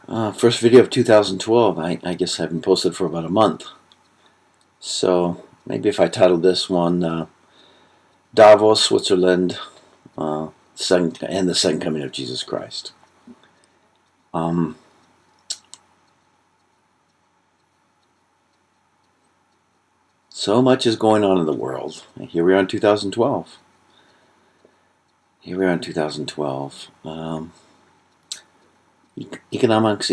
First video of 2012. I guess I haven't posted for about a month. So maybe if I titled this one Davos, Switzerland, and the Second Coming of Jesus Christ. Um, so much is going on in the world. And here we are in 2012. Economics,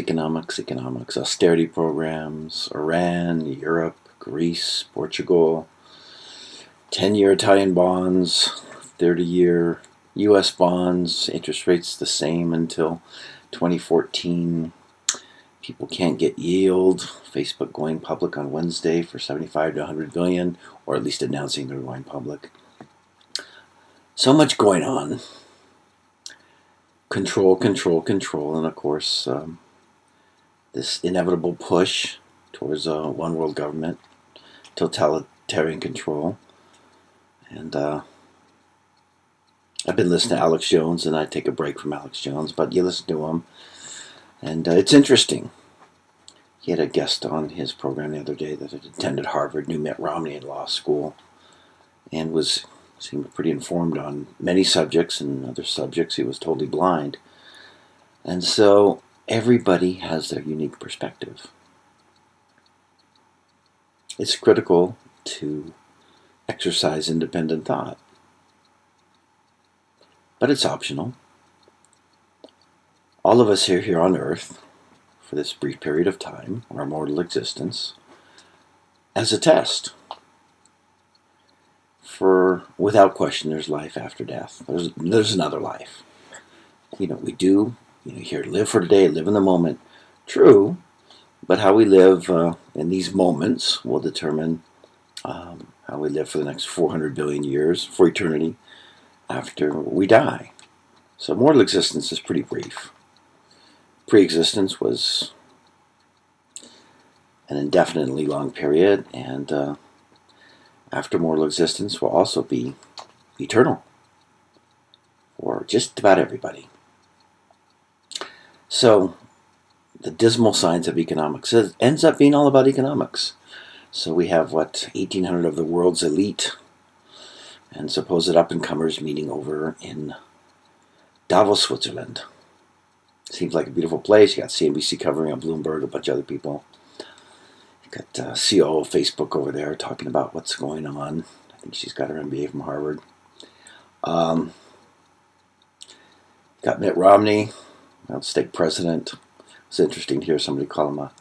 austerity programs, Iran, Europe, Greece, Portugal, 10-year Italian bonds, 30-year U.S. bonds, interest rates the same until 2014. People can't get yield. Facebook going public on Wednesday for 75 to 100 billion, or at least announcing they're going public. So much going on. Control, and of course, this inevitable push towards a one world government, totalitarian control. And I've been listening to Alex Jones, and I take a break from Alex Jones, but you listen to him, and it's interesting. He had a guest on his program the other day that had attended Harvard, knew Mitt Romney in law school, and seemed pretty informed on many subjects, and other subjects he was totally blind. And so everybody has their unique perspective. It's critical to exercise independent thought, but it's optional. All of us here on Earth, for this brief period of time, our mortal existence, as a test. For without question, there's life after death. There's another life. We do. Here to live for today, live in the moment. True, but how we live in these moments will determine how we live for the next 400 billion years, for eternity, after we die. So mortal existence is pretty brief. Pre-existence was an indefinitely long period, and after mortal existence will also be eternal for just about everybody. So the dismal science of economics ends up being all about economics. So we have 1,800 of the world's elite and supposed up-and-comers meeting over in Davos, Switzerland. Seems like a beautiful place. You got CNBC covering on Bloomberg, a bunch of other people. You got CEO of Facebook over there talking about what's going on. I think she's got her MBA from Harvard. Got Mitt Romney, state president. It's interesting to hear somebody call him a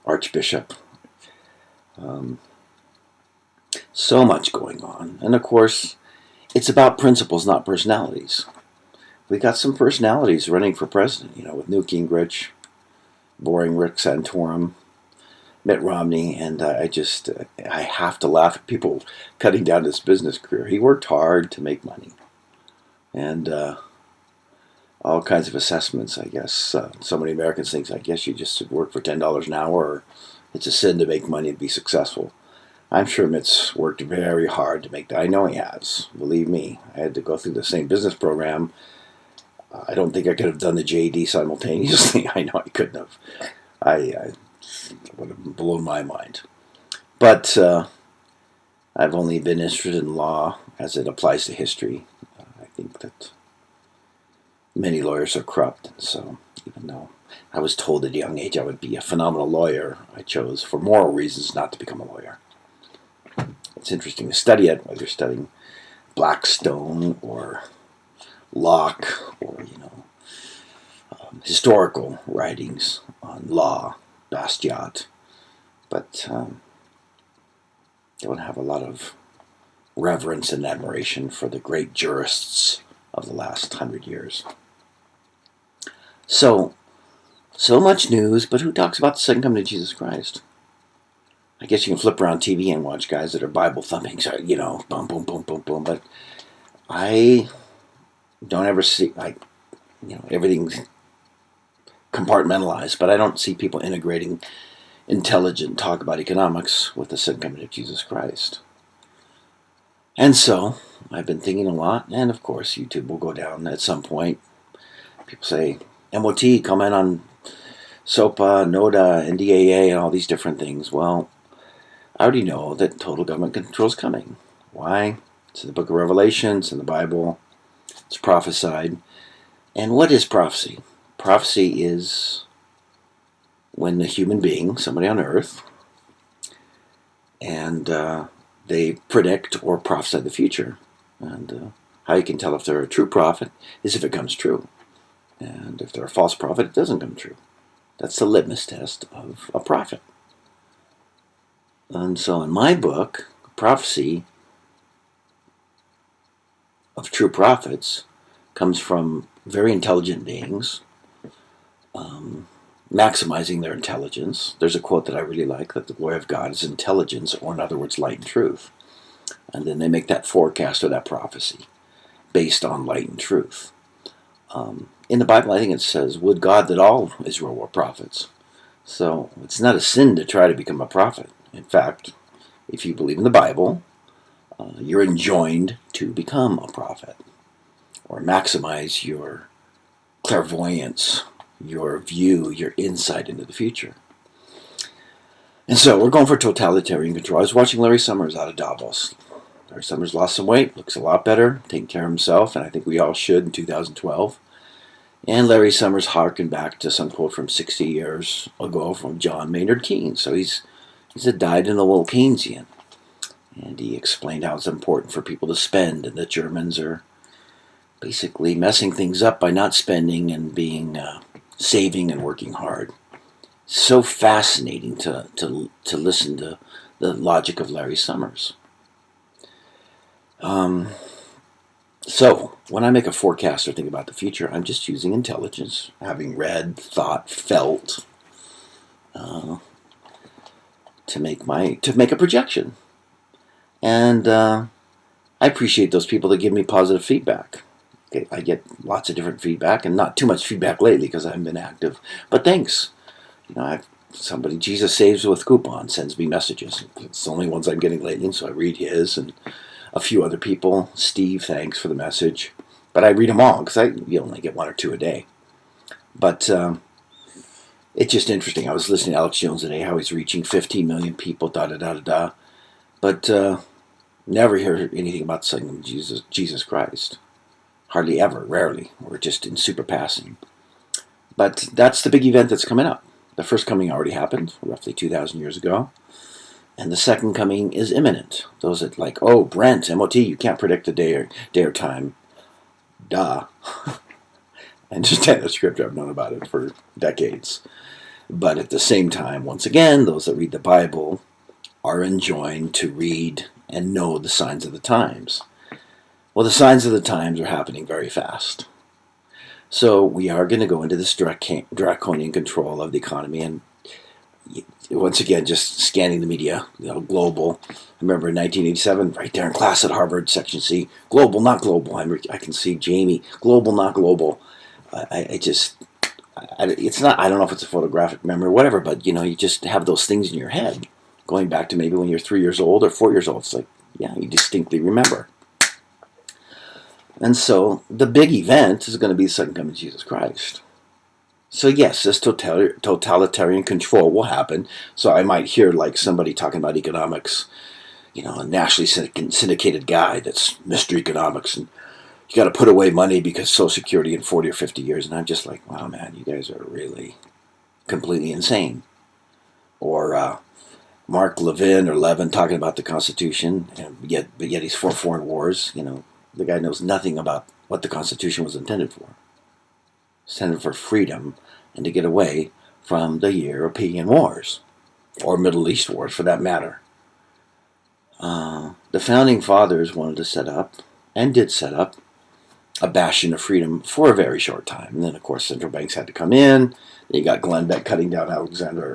archbishop. So much going on. And of course, it's about principles, not personalities. We got some personalities running for president, with Newt Gingrich, boring Rick Santorum, Mitt Romney, and I have to laugh at people cutting down his business career. He worked hard to make money. And all kinds of assessments, I guess. So many Americans think, I guess you just should work for $10 an hour, or it's a sin to make money and be successful. I'm sure Mitt's worked very hard to make that. I know he has. Believe me, I had to go through the same business program. I don't think I could have done the JD simultaneously. I know I couldn't have. I would have blown my mind. But I've only been interested in law as it applies to history. I think that many lawyers are corrupt, and so even though I was told at a young age I would be a phenomenal lawyer, I chose, for moral reasons, not to become a lawyer. It's interesting to study it, whether you're studying Blackstone or Locke or, historical writings on law, Bastiat, but don't have a lot of reverence and admiration for the great jurists of the last 100 years. So much news, but who talks about the second coming of Jesus Christ? I guess you can flip around TV and watch guys that are Bible thumping, so, boom, boom, boom, boom, boom, but I don't ever see, everything's compartmentalized, but I don't see people integrating intelligent talk about economics with the second coming of Jesus Christ. And so I've been thinking a lot, and of course YouTube will go down at some point. People say, MOT, comment on SOPA, NODA, NDAA, and all these different things. Well, I already know that total government control is coming. Why? It's in the book of Revelation, it's in the Bible, it's prophesied. And what is prophecy? Prophecy is when a human being, somebody on earth, and they predict or prophesy the future. And how you can tell if they're a true prophet is if it comes true. And if they're a false prophet, it doesn't come true. That's the litmus test of a prophet. And so in my book, prophecy of true prophets comes from very intelligent beings maximizing their intelligence. There's a quote that I really like, that the glory of God is intelligence, or in other words, light and truth. And then they make that forecast or that prophecy based on light and truth. In the Bible, I think it says, would God that all Israel were prophets. So it's not a sin to try to become a prophet. In fact, if you believe in the Bible, you're enjoined to become a prophet or maximize your clairvoyance, your view, your insight into the future. And so we're going for totalitarian control. I was watching Larry Summers out of Davos. Larry Summers lost some weight, looks a lot better, taking care of himself, and I think we all should in 2012. And Larry Summers harkened back to some quote from 60 years ago from John Maynard Keynes. So he's a dyed-in-the-wool Keynesian. And he explained how it's important for people to spend, and the Germans are basically messing things up by not spending and being saving and working hard. So fascinating to listen to the logic of Larry Summers. So when I make a forecast or think about the future, I'm just using intelligence, having read, thought, felt, to make a projection. And I appreciate those people that give me positive feedback. Okay, I get lots of different feedback, and not too much feedback lately because I haven't been active. But thanks. Jesus Saves with Coupon sends me messages. It's the only ones I'm getting lately, and so I read his and a few other people. Steve, thanks for the message. But I read them all because you only get one or two a day. But it's just interesting. I was listening to Alex Jones today, how he's reaching 15 million people, da-da-da-da-da. But never hear anything about the Son of Jesus Christ. Hardly ever, rarely, or just in super passing. But that's the big event that's coming up. The first coming already happened, roughly 2,000 years ago. And the second coming is imminent. Those that like, oh, Brent, MOT, you can't predict the day or time. Duh. And just the scripture, I've known about it for decades. But at the same time, once again, those that read the Bible are enjoined to read and know the signs of the times. Well, the signs of the times are happening very fast. So we are going to go into this draconian control of the economy. And once again, just scanning the media, global. I remember in 1987, right there in class at Harvard, Section C, global, not global. I can see Jamie, global, not global. It's not, I don't know if it's a photographic memory or whatever, but you just have those things in your head. Going back to maybe when you're 3 years old or 4 years old. It's like, yeah, you distinctly remember. And so the big event is going to be the second coming of Jesus Christ. So yes, this totalitarian control will happen. So I might hear like somebody talking about economics, a nationally syndicated guy that's Mr. Economics, and you got to put away money because Social Security in 40 or 50 years. And I'm just like, wow, man, you guys are really completely insane. Or Mark Levin talking about the Constitution, and yet he's for foreign wars. The guy knows nothing about what the Constitution was intended for. It's intended for freedom and to get away from the European wars, or Middle East wars for that matter. The Founding Fathers wanted to set up, and did set up, a bastion of freedom for a very short time. And then, of course, central banks had to come in. Then you got Glenn Beck cutting down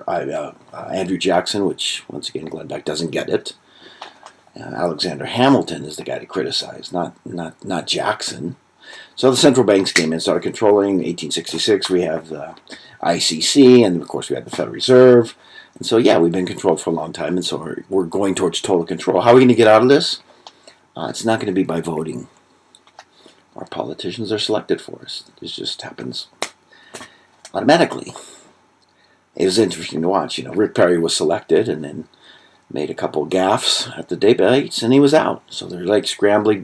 Andrew Jackson, which, once again, Glenn Beck doesn't get it. Alexander Hamilton is the guy to criticize, not Jackson. So the central banks came in and started controlling. 1866, we have the ICC, and of course we had the Federal Reserve. And so, yeah, we've been controlled for a long time, and so we're going towards total control. How are we going to get out of this? It's not going to be by voting. Our politicians are selected for us. This just happens automatically. It was interesting to watch. Rick Perry was selected and then made a couple gaffes at the debates, and he was out. So they're like scrambling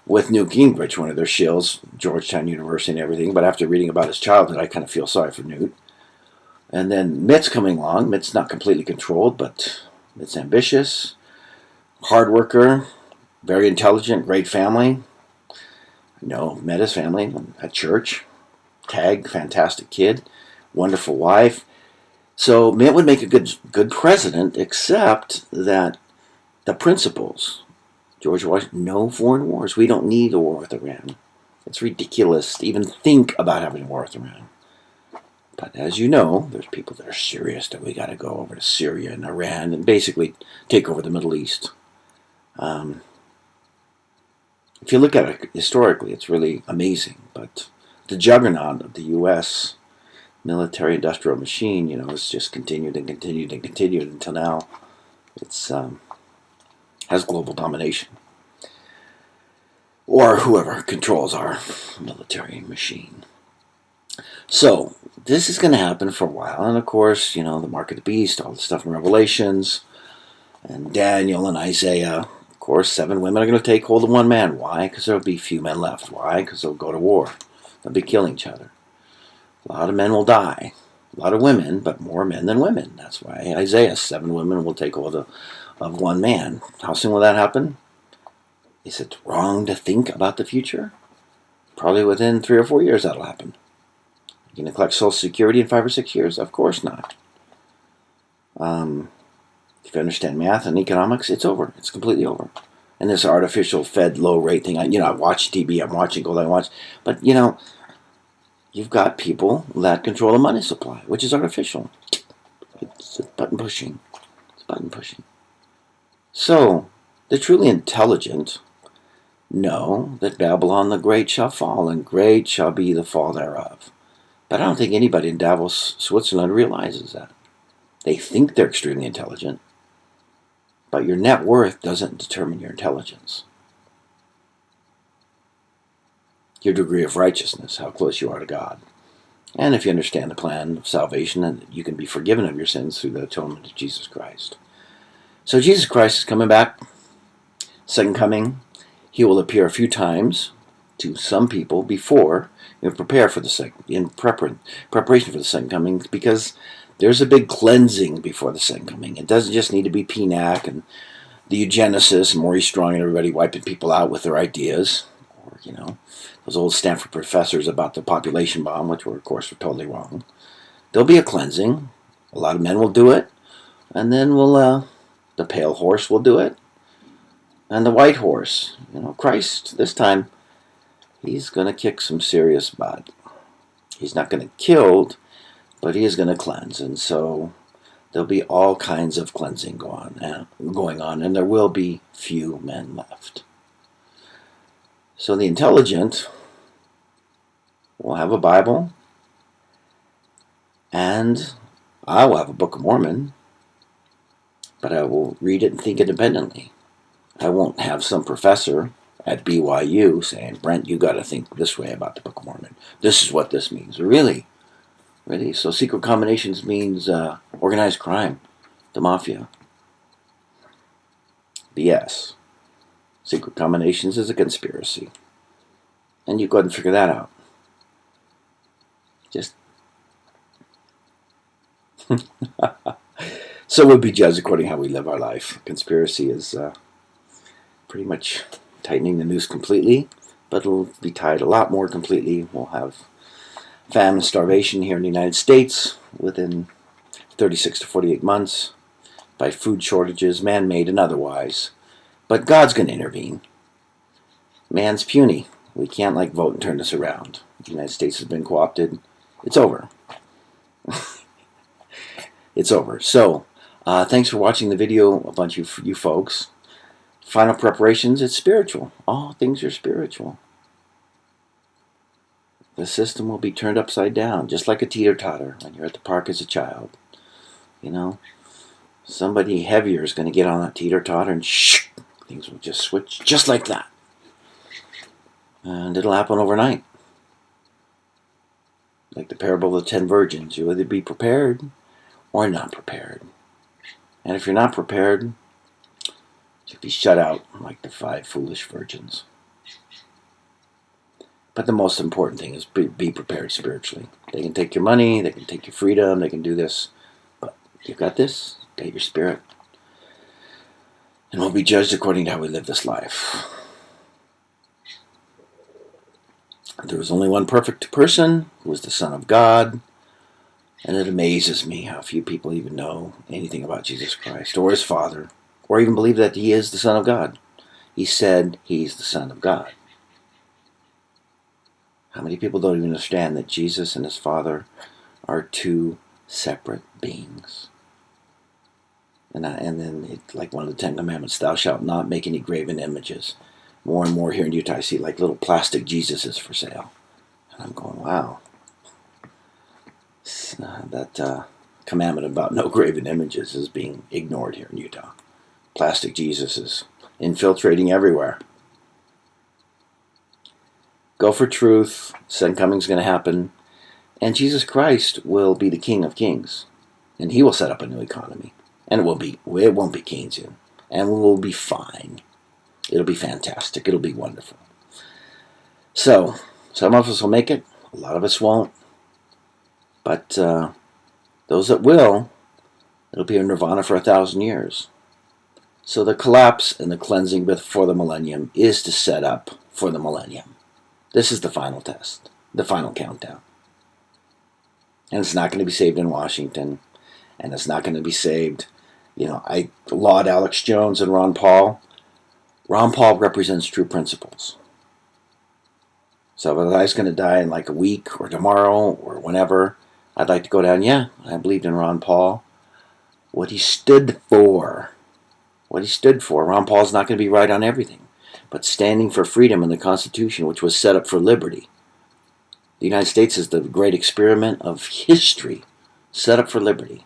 with Newt Gingrich, one of their shills, Georgetown University and everything. But after reading about his childhood, I kind of feel sorry for Newt. And then Mitt's coming along. Mitt's not completely controlled, but Mitt's ambitious, hard worker, very intelligent, great family. Met his family at church. Tag, fantastic kid, wonderful wife. So Mitt would make a good president, except that the principles, George Washington, no foreign wars. We don't need a war with Iran. It's ridiculous to even think about having a war with Iran. But as you know, there's people that are serious that we got to go over to Syria and Iran and basically take over the Middle East. If you look at it historically, it's really amazing. But the juggernaut of the U.S. military-industrial machine, has just continued and continued and continued until now. It's has global domination, or whoever controls our military machine. So this is going to happen for a while, and of course, the mark of the beast, all the stuff in Revelations, and Daniel and Isaiah. Of course, 7 women are going to take hold of one man. Why? Because there'll be few men left. Why? Because they'll go to war. They'll be killing each other. A lot of men will die. A lot of women, but more men than women. That's why Isaiah, 7 women will take hold of one man. How soon will that happen? Is it wrong to think about the future? Probably within 3 or 4 years that'll happen. You going to collect Social Security in 5 or 6 years? Of course not. If you understand math and economics, it's over. It's completely over. And this artificial Fed low rate thing, I watch TV, I'm watching gold, I watch. But, you've got people that control the money supply, which is artificial. It's button pushing. It's button pushing. So, the truly intelligent know that Babylon the Great shall fall, and great shall be the fall thereof. But I don't think anybody in Davos, Switzerland realizes that. They think they're extremely intelligent, but your net worth doesn't determine your intelligence. Your degree of righteousness, how close you are to God. And if you understand the plan of salvation, and you can be forgiven of your sins through the atonement of Jesus Christ. So Jesus Christ is coming back, second coming. He will appear a few times to some people before prepare for the second, in preparation for the second coming, because there's a big cleansing before the second coming. It doesn't just need to be PNAC and the eugenicists, Maurice Strong and everybody wiping people out with their ideas, or those old Stanford professors about the population bomb, which were totally wrong. There'll be a cleansing. A lot of men will do it, and then the pale horse will do it, and the white horse, Christ, this time, he's going to kick some serious butt. He's not going to kill, but he is going to cleanse. And so there'll be all kinds of cleansing going on, and there will be few men left. So the intelligent will have a Bible, and I will have a Book of Mormon, but I will read it and think independently. I won't have some professor at BYU saying, Brent, you got to think this way about the Book of Mormon. This is what this means. Really? So secret combinations means organized crime, the mafia. BS. Secret combinations is a conspiracy. And you go ahead and figure that out. Just so we'll be judged according to how we live our life. Conspiracy is pretty much tightening the noose completely, but it'll be tied a lot more completely. We'll have famine, starvation here in the United States within 36 to 48 months by food shortages, man-made and otherwise. But God's going to intervene. Man's puny. We can't vote and turn this around. The United States has been co-opted. It's over. It's over. So, thanks for watching the video, a bunch of you folks. Final preparations, it's spiritual. All things are spiritual. The system will be turned upside down, just like a teeter-totter when you're at the park as a child. Somebody heavier is going to get on that teeter-totter and things will just switch just like that. And it'll happen overnight. Like the parable of the 10 virgins. You'll either be prepared or not prepared. And if you're not prepared, you'll be shut out like the 5 foolish virgins. But the most important thing is be prepared spiritually. They can take your money, they can take your freedom, they can do this. But you've got this, get your spirit. And we'll be judged according to how we live this life. There was only one perfect person, who was the Son of God. And it amazes me how few people even know anything about Jesus Christ or his Father, or even believe that he is the Son of God. He said he's the Son of God. How many people don't even understand that Jesus and his Father are 2 separate beings? And then, like one of the 10 Commandments, thou shalt not make any graven images. More and more here in Utah, I see like little plastic Jesuses for sale. And I'm going, wow. That commandment about no graven images is being ignored here in Utah. Plastic Jesus is infiltrating everywhere. Go for truth. Second coming's going to happen. And Jesus Christ will be the King of Kings. And he will set up a new economy. And it won't be Keynesian. And we'll be fine. It'll be fantastic. It'll be wonderful. So, some of us will make it. A lot of us won't. But those that will, it'll be a nirvana for 1,000 years. So the collapse and the cleansing before the millennium is to set up for the millennium. This is the final test, the final countdown. And it's not going to be saved in Washington. And it's not going to be saved. I laud Alex Jones and Ron Paul. Ron Paul represents true principles. So if I was going to die in like a week or tomorrow or whenever, I'd like to go down, I believed in Ron Paul. What he stood for. Ron Paul's not going to be right on everything. But standing for freedom in the Constitution, which was set up for liberty. The United States is the great experiment of history, set up for liberty.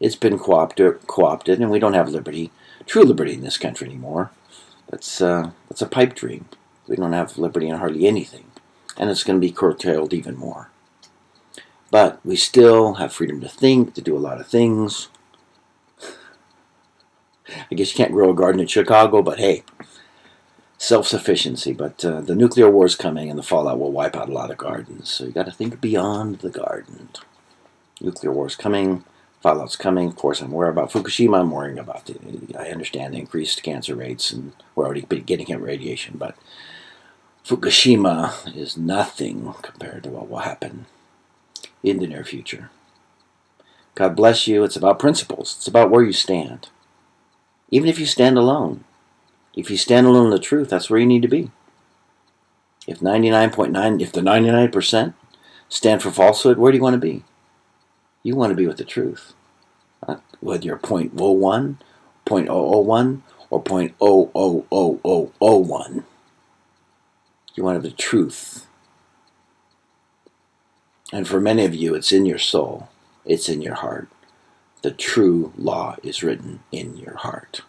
It's been co-opted, and we don't have liberty, true liberty in this country anymore. That's a pipe dream. We don't have liberty in hardly anything. And it's going to be curtailed even more. But we still have freedom to think, to do a lot of things. I guess you can't grow a garden in Chicago, but hey, self-sufficiency. But the nuclear war is coming, and the fallout will wipe out a lot of gardens. So you got to think beyond the garden. Nuclear war is coming. Fallout's coming. Of course, I'm worried about Fukushima. I'm worrying about I understand the increased cancer rates, and we're already getting hit radiation. But Fukushima is nothing compared to what will happen in the near future. God bless you. It's about principles. It's about where you stand. Even if you stand alone. If you stand alone in the truth, that's where you need to be. If the 99% stand for falsehood, where do you want to be? You want to be with the truth. Whether you're 0.01, 0.001, or 0.00001. You want the truth. And for many of you, it's in your soul. It's in your heart. The true law is written in your heart.